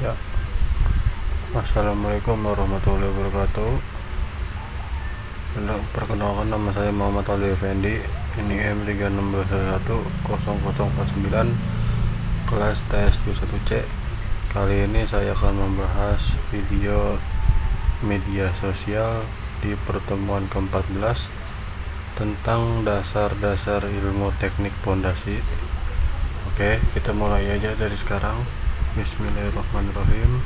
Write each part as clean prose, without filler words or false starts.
Ya, Assalamualaikum warahmatullahi wabarakatuh. Perkenalkan, nama saya Muhammad Ali Effendi. Ini M36210049, kelas TS21C. Kali ini saya akan membahas video media sosial di pertemuan ke-14 tentang dasar-dasar ilmu teknik pondasi. Oke, kita mulai aja dari sekarang. Bismillahirrahmanirrahim.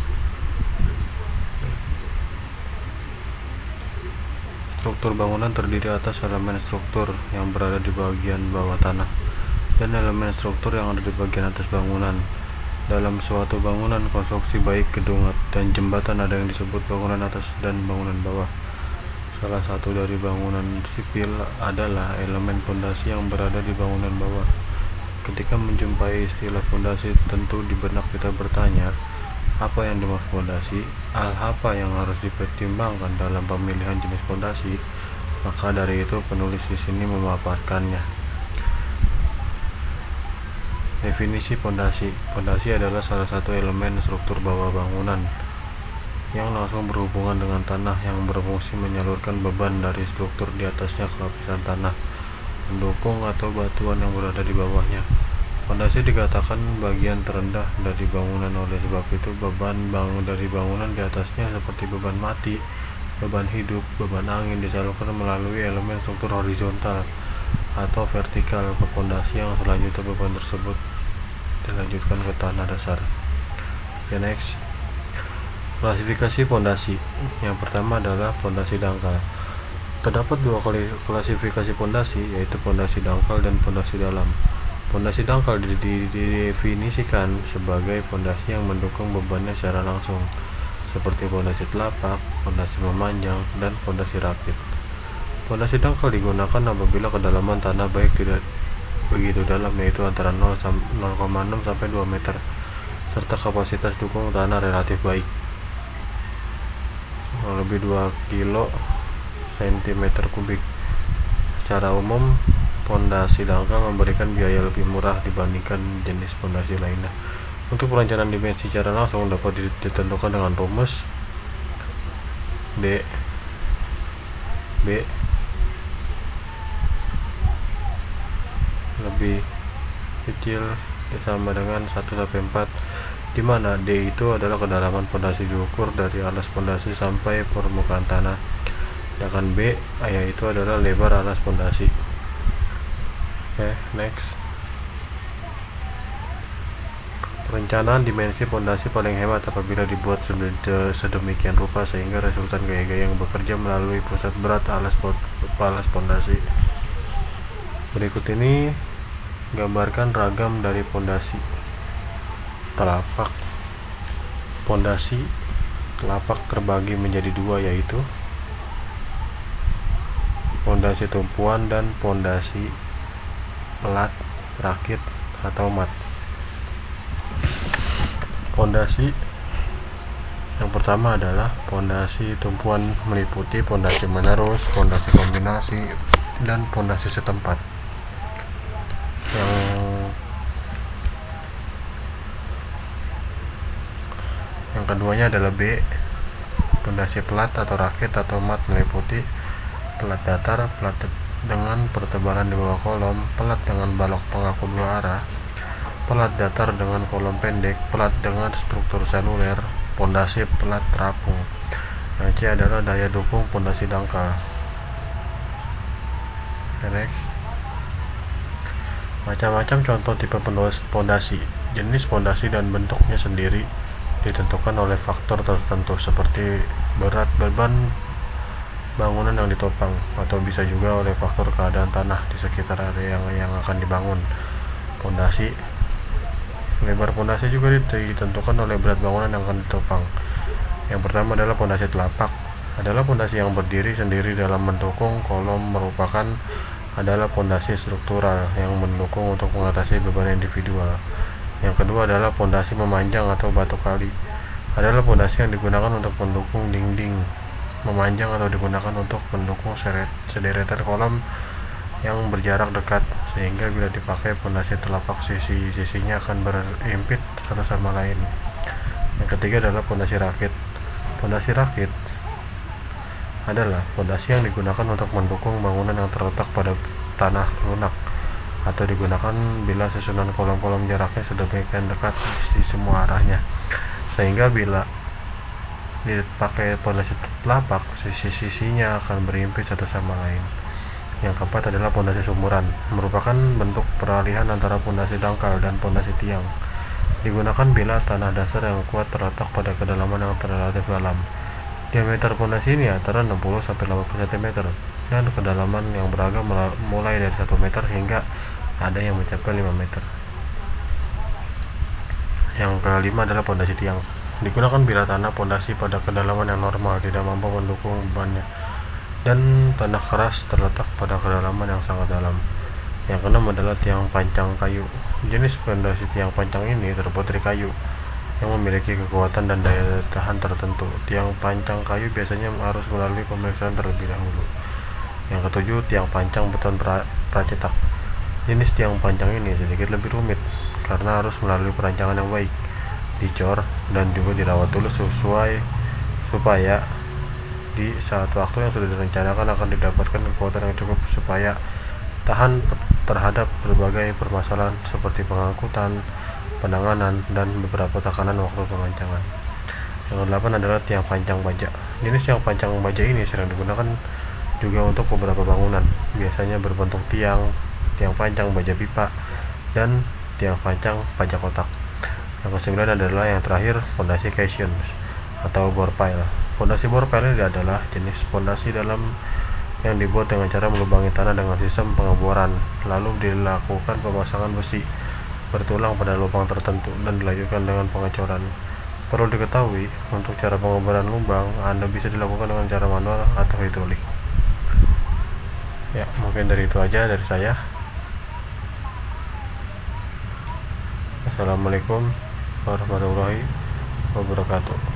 Struktur bangunan terdiri atas elemen struktur yang berada di bagian bawah tanah dan elemen struktur yang ada di bagian atas bangunan. Dalam suatu bangunan konstruksi, baik gedung dan jembatan, ada yang disebut bangunan atas dan bangunan bawah. Salah satu dari bangunan sipil adalah elemen pondasi yang berada di bangunan bawah. Ketika menjumpai istilah pondasi, tentu di benak kita bertanya, apa yang dimaksud pondasi? Hal apa yang harus dipertimbangkan dalam pemilihan jenis pondasi? Maka dari itu penulis di sini memaparkannya. Definisi pondasi. Pondasi adalah salah satu elemen struktur bawah bangunan yang langsung berhubungan dengan tanah, yang berfungsi menyalurkan beban dari struktur di atasnya ke lapisan tanah mendukung atau batuan yang berada di bawahnya. Pondasi dikatakan bagian terendah dari bangunan, oleh sebab itu beban dari bangunan di atasnya seperti beban mati, beban hidup, beban angin disalurkan melalui elemen struktur horizontal atau vertikal ke pondasi, yang selanjutnya beban tersebut dilanjutkan ke tanah dasar. Okay, next. Klasifikasi pondasi. Yang pertama adalah pondasi dangkal. Terdapat dua klasifikasi pondasi, yaitu pondasi dangkal dan pondasi dalam. Pondasi dangkal didefinisikan sebagai pondasi yang mendukung bebannya secara langsung, seperti pondasi telapak, pondasi memanjang, dan pondasi rapid. Pondasi dangkal digunakan apabila kedalaman tanah baik tidak begitu dalam, yaitu antara 0,6 sampai 2 meter, serta kapasitas dukung tanah relatif baik, lebih 2 kilo cm3. Secara umum, pondasi dangkal memberikan biaya lebih murah dibandingkan jenis pondasi lainnya. Untuk perencanaan dimensi secara langsung dapat ditentukan dengan rumus D B lebih kecil sama dengan 1 sampai 4, di mana D itu adalah kedalaman pondasi diukur dari alas pondasi sampai permukaan tanah, sedangkan B yaitu adalah lebar alas pondasi. Oke, next. Perencanaan dimensi pondasi paling hemat apabila dibuat sedemikian rupa sehingga resultan gaya-gaya yang bekerja melalui pusat berat alas pondasi. Berikut ini gambarkan ragam dari pondasi telapak. Pondasi telapak terbagi menjadi dua, yaitu pondasi tumpuan dan pondasi pelat, rakit, atau mat. Pondasi yang pertama adalah pondasi tumpuan, meliputi pondasi menerus, pondasi kombinasi, dan pondasi setempat. Yang keduanya adalah B, pondasi pelat atau rakit atau mat, meliputi pelat datar, pelat dengan pertebalan di bawah kolom, pelat dengan balok pengaku dua arah, pelat datar dengan kolom pendek, pelat dengan struktur seluler, pondasi pelat terapung. Yang C adalah daya dukung pondasi dangkal. Next. Macam-macam contoh tipe pondasi. Jenis pondasi dan bentuknya sendiri ditentukan oleh faktor tertentu seperti berat beban bangunan yang ditopang, atau bisa juga oleh faktor keadaan tanah di sekitar area yang akan dibangun. Pondasi, lebar pondasi juga ditentukan oleh berat bangunan yang akan ditopang. Yang pertama adalah pondasi telapak. Adalah pondasi yang berdiri sendiri dalam mendukung kolom, merupakan adalah pondasi struktural yang mendukung untuk mengatasi beban individual. Yang kedua adalah pondasi memanjang atau batu kali. Adalah pondasi yang digunakan untuk mendukung dinding memanjang atau digunakan untuk mendukung sederetan kolom yang berjarak dekat, sehingga bila dipakai pondasi telapak sisi-sisinya akan berimpit satu sama lain. Yang ketiga adalah pondasi rakit. Pondasi rakit adalah pondasi yang digunakan untuk mendukung bangunan yang terletak pada tanah lunak atau digunakan bila susunan kolom-kolom jaraknya sedemikian dekat di semua arahnya, sehingga bila dipakai pondasi telapak, sisi-sisinya akan berimpit satu sama lain. Yang keempat adalah pondasi sumuran, merupakan bentuk peralihan antara pondasi dangkal dan pondasi tiang. Digunakan bila tanah dasar yang kuat terletak pada kedalaman yang relatif dalam. Diameter pondasi ini antara 60-80 cm dan kedalaman yang beragam mulai dari 1 meter hingga ada yang mencapai 5 meter. Yang kelima adalah pondasi tiang. Digunakan bila tanah pondasi pada kedalaman yang normal tidak mampu mendukung bebannya dan tanah keras terletak pada kedalaman yang sangat dalam. Yang keenam adalah tiang pancang kayu. Jenis pondasi tiang pancang ini terbuat dari kayu yang memiliki kekuatan dan daya tahan tertentu. Tiang pancang kayu biasanya harus melalui pemeriksaan terlebih dahulu. Yang ketujuh, tiang pancang beton pracetak. Jenis tiang pancang ini sedikit lebih rumit karena harus melalui perancangan yang baik, dicor, dan juga dirawat dulu supaya di saat waktu yang sudah direncanakan akan didapatkan kekuatan yang cukup supaya tahan terhadap berbagai permasalahan seperti pengangkutan, penanganan, dan beberapa tekanan waktu pengancangan. Yang kedelapan adalah tiang pancang baja. Jenis tiang pancang baja ini sering digunakan juga untuk beberapa bangunan, biasanya berbentuk tiang pancang baja pipa, dan tiang pancang baja kotak. Yang kesembilan adalah yang terakhir, pondasi caisson atau bore pile. Pondasi bore pile ini adalah jenis pondasi dalam yang dibuat dengan cara melubangi tanah dengan sistem pengeboran, lalu dilakukan pemasangan besi bertulang pada lubang tertentu dan dilanjutkan dengan pengecoran. Perlu diketahui, untuk cara pengeboran lubang Anda bisa dilakukan dengan cara manual atau hidrolik. Ya, mungkin dari itu aja dari saya. Assalamualaikum warahmatullahi wabarakatuh.